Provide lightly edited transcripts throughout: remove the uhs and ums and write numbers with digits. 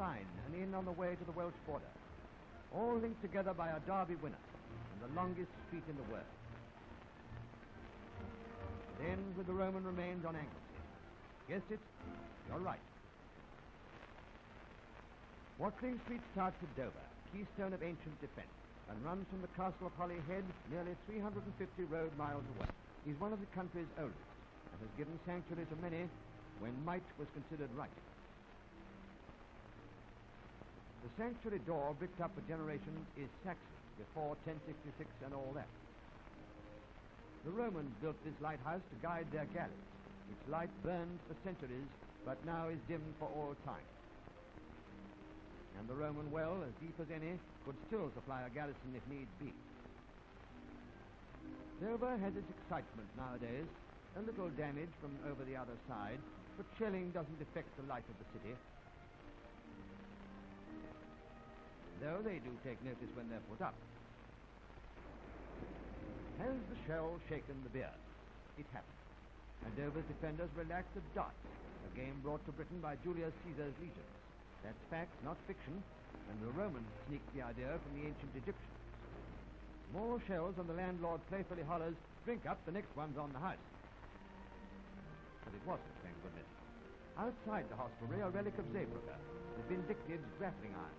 sign, an inn on the way to the Welsh border, all linked together by a Derby winner and the longest street in the world. It ends with the Roman remains on Anglesey. Guessed it? You're right. Watling Street starts at Dover, keystone of ancient defence, and runs from the castle of Holyhead nearly 350 road miles away. He's one of the country's oldest and has given sanctuary to many when might was considered right. The sanctuary door, bricked up for generations, is Saxon, before 1066 and all that. The Romans built this lighthouse to guide their galleys. Its light burned for centuries, but now is dimmed for all time. And the Roman well, as deep as any, could still supply a garrison if need be. Dover has its excitement nowadays, a little damage from over the other side, but shelling doesn't affect the life of the city. Though they do take notice when they're put up. Has the shell shaken the beer? It hasn't. And Dover's defenders relaxed at darts, a game brought to Britain by Julius Caesar's legions. That's fact, not fiction, and the Romans sneaked the idea from the ancient Egyptians. More shells and the landlord playfully hollers, "Drink up, the next one's on the house." But it wasn't, thank goodness. Outside the hostelry, a relic of Zeebrugge, the Vindictive's grappling irons,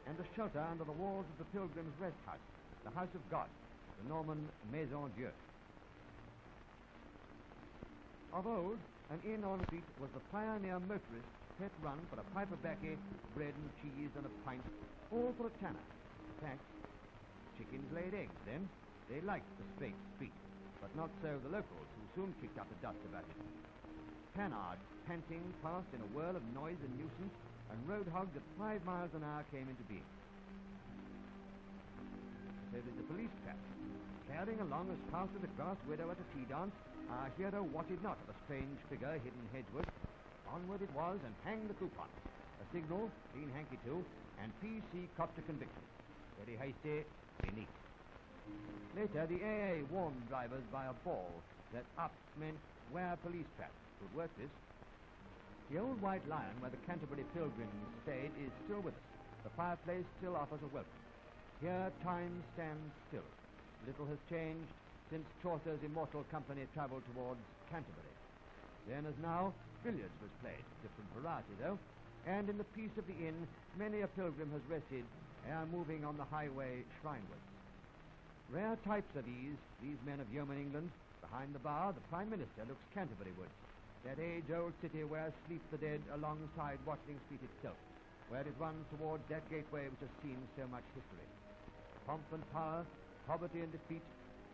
and a shelter under the walls of the Pilgrim's Rest House, the House of God, the Norman Maison Dieu. Of old, an inn on the street was the pioneer motorist's pet run for a pipe of baccy, bread and cheese and a pint, all for a tanner. In fact, chickens laid eggs then. They liked the straight street, but not so the locals, who soon kicked up a dust about it. Panards, panting, passed in a whirl of noise and nuisance, and road hogs at 5 miles an hour came into being. So did the police trap. Carrying along as fast as a grass widow at a tea dance, our hero wotted not of a strange figure hidden hedgeward. Onward it was, and hang the coupon. A signal, clean hanky too, and PC copped a conviction. Very hasty, very neat. Later, the AA warned drivers by a ball that up meant where police trap. Could work this. The old White Lion, where the Canterbury Pilgrims stayed, is still with us. The fireplace still offers a welcome. Here time stands still. Little has changed since Chaucer's immortal company travelled towards Canterbury. Then as now, billiards was played, different variety though, and in the peace of the inn, many a pilgrim has rested ere moving on the highway shrinewards. Rare types are these men of yeoman England. Behind the bar, the Prime Minister looks Canterbury-wards, that age-old city where sleep the dead alongside Watling Street itself, where it runs towards that gateway which has seen so much history. Pomp and power, poverty and defeat,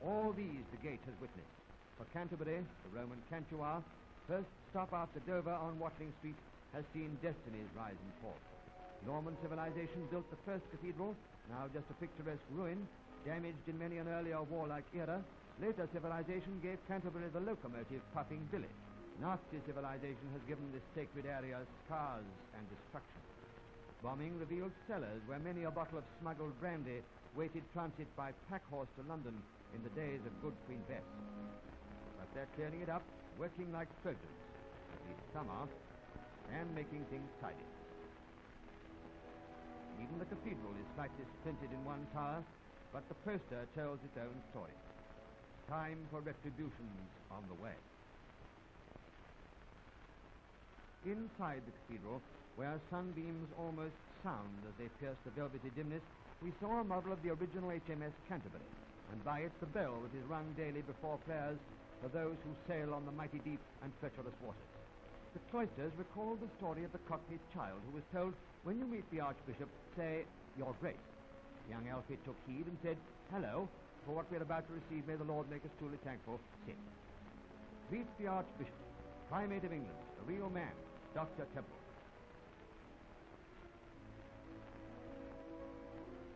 all these the gate has witnessed. For Canterbury, the Roman Cantua, first stop after Dover on Watling Street, has seen destinies rise and fall. Norman civilization built the first cathedral, now just a picturesque ruin, damaged in many an earlier warlike era. Later civilization gave Canterbury the locomotive puffing village. Nasty civilization has given this sacred area scars and destruction. Bombing revealed cellars where many a bottle of smuggled brandy waited transit by pack horse to London in the days of good Queen Bess. But they're clearing it up, working like Trojans, at least some are, and making things tidy. Even the cathedral is slightly splintered in one tower, but the poster tells its own story. Time for retributions on the way. Inside the cathedral, where sunbeams almost sound as they pierce the velvety dimness, we saw a model of the original HMS Canterbury, and by it the bell that is rung daily before prayers for those who sail on the mighty deep and treacherous waters. The cloisters recall the story of the Cockney child who was told, when you meet the Archbishop, say, "Your Grace." Young Alfie took heed and said, "Hello, for what we're about to receive may the Lord make us truly thankful. Sit." Meet the Archbishop, Primate of England, a real man, Dr. Temple.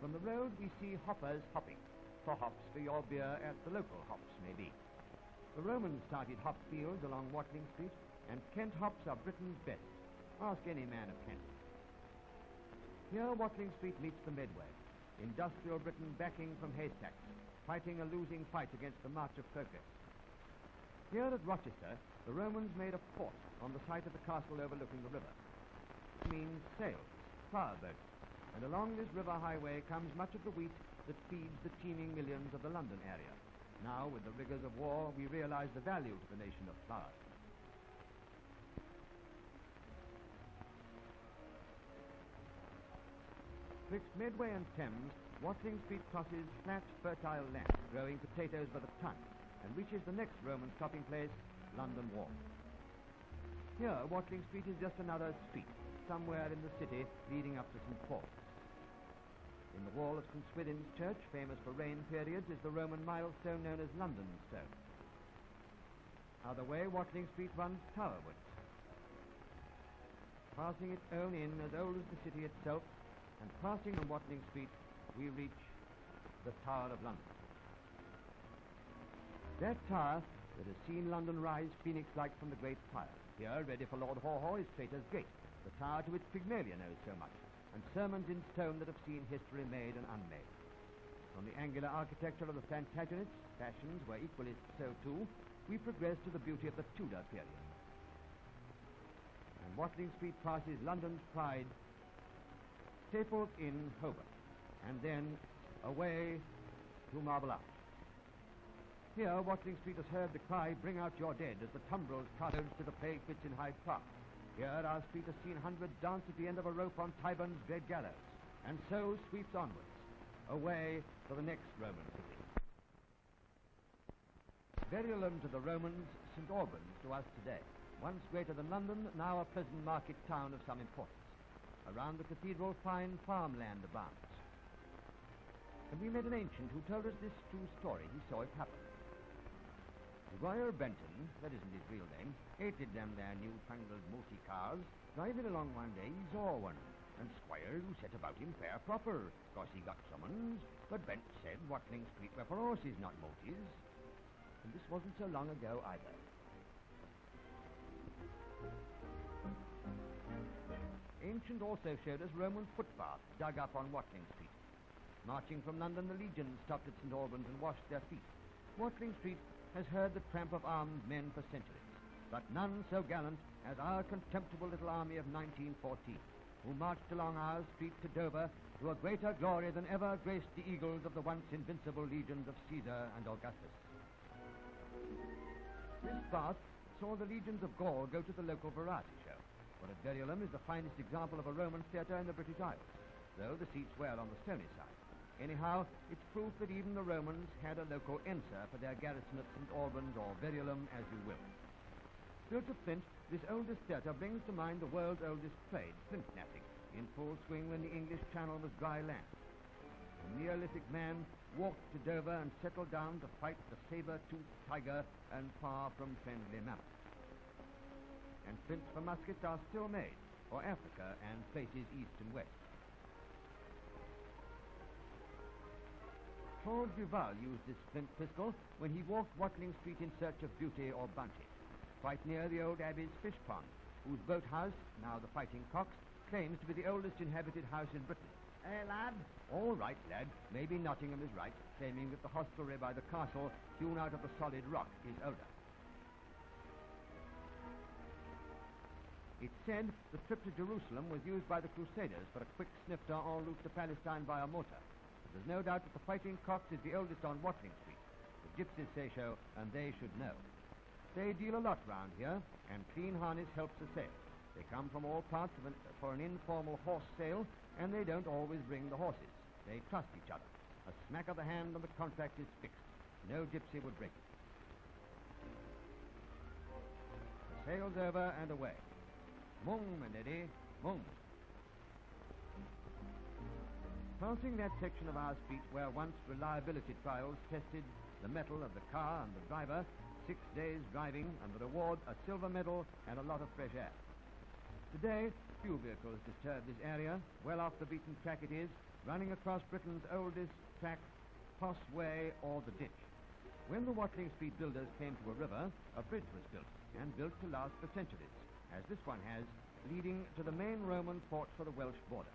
From the road we see hoppers hopping, for hops for your beer at the local hops, maybe. The Romans started hop fields along Watling Street, and Kent hops are Britain's best. Ask any man of Kent. Here Watling Street meets the Medway, industrial Britain backing from haystacks, fighting a losing fight against the march of progress. Here at Rochester, the Romans made a fort on the site of the castle overlooking the river. It means sails, flour boats, and along this river highway comes much of the wheat that feeds the teeming millions of the London area. Now, with the rigors of war, we realize the value to the nation of flour. Twixt Medway and Thames, Watling Street crosses flat, fertile land, growing potatoes by the ton, and reaches the next Roman stopping place, London Wall. Here, Watling Street is just another street, somewhere in the city leading up to St. Paul's. In the wall of St. Swithin's church, famous for rain periods, is the Roman milestone known as London Stone. Other way, Watling Street runs towerwards, passing its own inn as old as the city itself, and passing on Watling Street, we reach the Tower of London. That tower that has seen London rise phoenix-like from the great fire. Here, ready for Lord Haw-Haw, is Traitor's Gate, the tower to which Pygmalion owes so much, and sermons in stone that have seen history made and unmade. From the angular architecture of the Plantagenets, fashions were equally so too, we progress to the beauty of the Tudor period. And Watling Street passes London's pride, Staples Inn, Holborn, and then away to Marble Arch. Here, Watling Street has heard the cry, "Bring out your dead," as the tumbrils crowd to the plague pits in Hyde Park. Here, our street has seen hundreds dance at the end of a rope on Tyburn's dread gallows, and so sweeps onwards, away to the next Roman city. Verulam to the Romans, St. Albans to us today. Once greater than London, now a pleasant market town of some importance. Around the cathedral, fine farmland abounds. And we met an ancient who told us this true story. He saw it happen. Squire Benton, that isn't his real name, hated them their new-fangled multi-cars. Driving along one day, he saw one, and Squire set about him fair proper, 'cause he got summons, but Bent said Watling Street were for horses, not multis. And this wasn't so long ago either. Ancient also showed us Roman footbaths dug up on Watling Street. Marching from London, the legions stopped at St. Albans and washed their feet. Watling Street has heard the tramp of armed men for centuries, but none so gallant as our contemptible little army of 1914, who marched along our street to Dover to a greater glory than ever graced the eagles of the once invincible legions of Caesar and Augustus. This bath saw the legions of Gaul go to the local variety show, for at Verulam is the finest example of a Roman theatre in the British Isles, though the seats were on the stony side. Anyhow, it's proof that even the Romans had a local enser for their garrison at St. Albans or Verulam, as you will. Built of flint, this oldest theatre brings to mind the world's oldest trade, flint knitting, in full swing when the English Channel was dry land. The Neolithic man walked to Dover and settled down to fight the saber-toothed tiger and far from friendly mammoth. And flints for muskets are still made for Africa and places east and west. Claude Duval used this flint pistol when he walked Watling Street in search of beauty or bounty, quite near the old Abbey's fish pond, whose boathouse, now the Fighting Cocks, claims to be the oldest inhabited house in Britain. Lad? All right, lad. Maybe Nottingham is right, claiming that the hostelry by the castle, hewn out of the solid rock, is older. It's said the trip to Jerusalem was used by the Crusaders for a quick snifter en route to Palestine via mortar. There's no doubt that the Fighting Cocks is the oldest on Watling Street. The gypsies say so, and they should know. They deal a lot round here, and clean harness helps a sale. They come from all parts for an informal horse sale, and they don't always bring the horses. They trust each other. A smack of the hand and the contract is fixed. No gypsy would break it. The sale's over and away. Mung, my lady, mung. Passing that section of our street where once reliability trials tested the mettle of the car and the driver, 6 days driving, and the reward a silver medal and a lot of fresh air. Today, few vehicles disturb this area. Well off the beaten track it is, running across Britain's oldest track, Foss Way or the Ditch. When the Watling Street builders came to a river, a bridge was built, and built to last for centuries, as this one has, leading to the main Roman port for the Welsh border.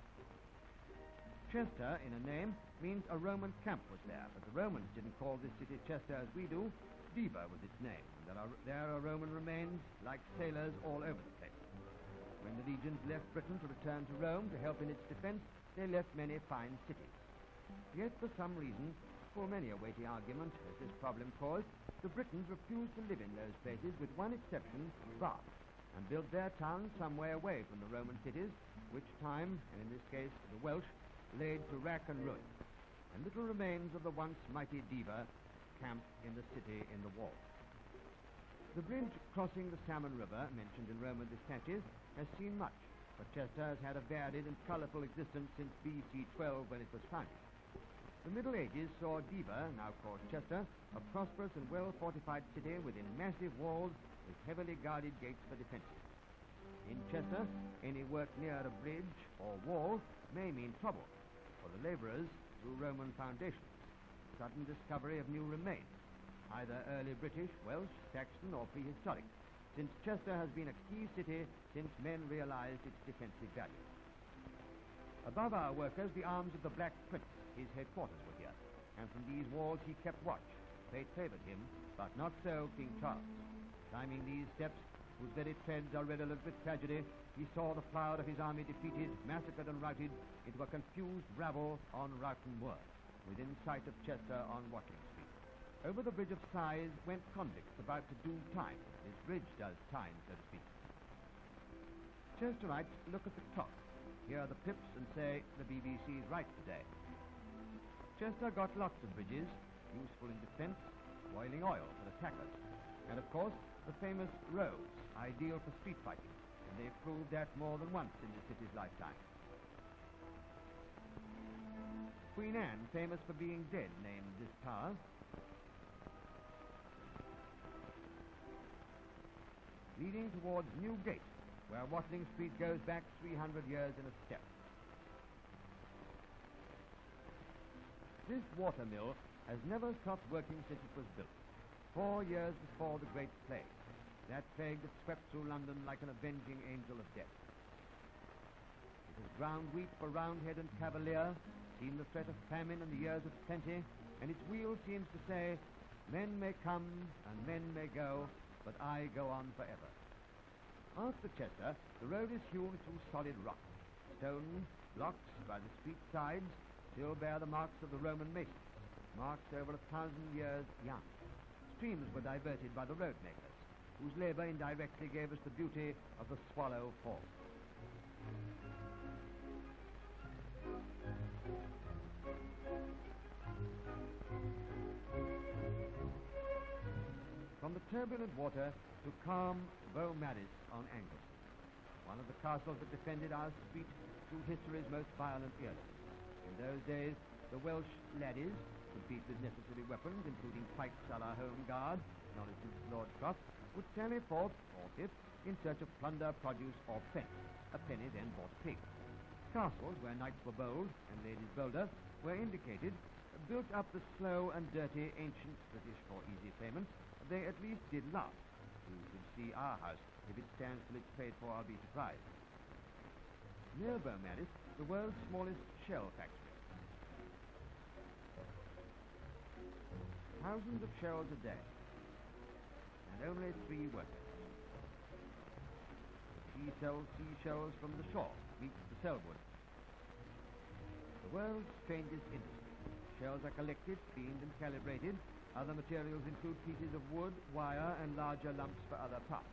Chester, in a name, means a Roman camp was there, but the Romans didn't call this city Chester as we do. Diva was its name, and there are Roman remains, like sailors, all over the place. When the legions left Britain to return to Rome to help in its defense, they left many fine cities. Yet, for some reason, full many a weighty argument as this problem caused, the Britons refused to live in those places, with one exception, Bath, and built their towns some way away from the Roman cities, which time, and in this case the Welsh, laid to rack and ruin, and little remains of the once mighty Diva camped in the city in the wall. The bridge crossing the Salmon River, mentioned in Roman dispatches, has seen much, but Chester has had a varied and colourful existence since BC 12, when it was founded. The Middle Ages saw Diva, now called Chester, a prosperous and well-fortified city within massive walls with heavily guarded gates for defences. In Chester, any work near a bridge or wall may mean trouble for the labourers through Roman foundations, sudden discovery of new remains, either early British, Welsh, Saxon or prehistoric, since Chester has been a key city since men realized its defensive value. Above our workers, the arms of the Black Prince, his headquarters were here, and from these walls he kept watch. Fate favoured him, but not so King Charles. Climbing these steps, whose very treads are redolent with tragedy, he saw the flower of his army defeated, massacred and routed into a confused rabble on Roughton Moor, within sight of Chester on Watling Street. Over the Bridge of Sighs went convicts about to do time. This bridge does time, so to speak. Chesterites look at the clock, hear the pips and say the BBC's right today. Chester got lots of bridges, useful in defence, boiling oil for attackers, and of course the famous roads, ideal for street fighting, and they proved that more than once in the city's lifetime. Queen Anne, famous for being dead, named this tower. Leading towards Newgate, where Watling Street goes back 300 years in a step. This water mill has never stopped working since it was built, 4 years before the Great Plague, that plague that swept through London like an avenging angel of death. It has ground wheat for Roundhead and Cavalier, seen the threat of famine and the years of plenty, and its wheel seems to say, men may come and men may go, but I go on forever. After Chester, the road is hewn through solid rock. Stone blocks by the street sides still bear the marks of the Roman masons, marks over 1,000 years young. Streams were diverted by the road makers, whose labour indirectly gave us the beauty of the Swallow Fall. From the turbulent water to calm Beaumaris on Anglesey, one of the castles that defended our street through history's most violent eras. In those days, the Welsh laddies, complete with necessary weapons, including pikes a la Home Guard, acknowledged as Lord Croft, would sally forth, or fifth, in search of plunder, produce, or pence. A penny then bought a pig. Castles, where knights were bold and ladies bolder, were indicated, built up the slow and dirty ancient British for easy payment. They at least did last. Who should see our house? If it stands till it's paid for, I'll be surprised. Near Beaumaris, the world's smallest shell factory. Thousands of shells a day, and only 3 workers. She sells seashells from the shore, meets the Selwood. The world's strangest industry. Shells are collected, cleaned and calibrated. Other materials include pieces of wood, wire and larger lumps for other parts.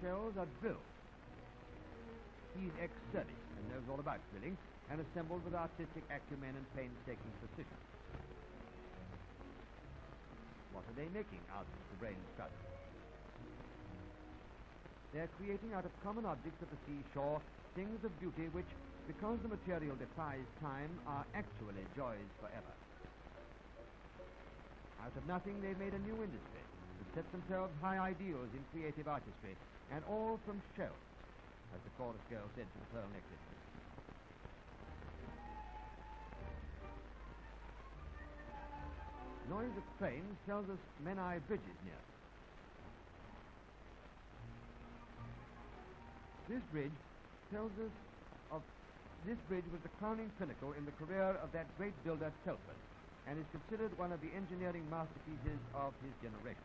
Shells are drilled. He's ex-service and knows all about drilling, and assembled with artistic acumen and painstaking precision. What are they making? Asks the brain strut. They're creating out of common objects of the seashore things of beauty which, because the material defies time, are actually joys forever. Out of nothing they've made a new industry that set themselves high ideals in creative artistry, and all from shells, as the chorus girl said to the pearl necklace. Noise of trains tells us Menai Bridge is near. This bridge tells us of this bridge was the crowning pinnacle in the career of that great builder Telford, and is considered one of the engineering masterpieces of his generation.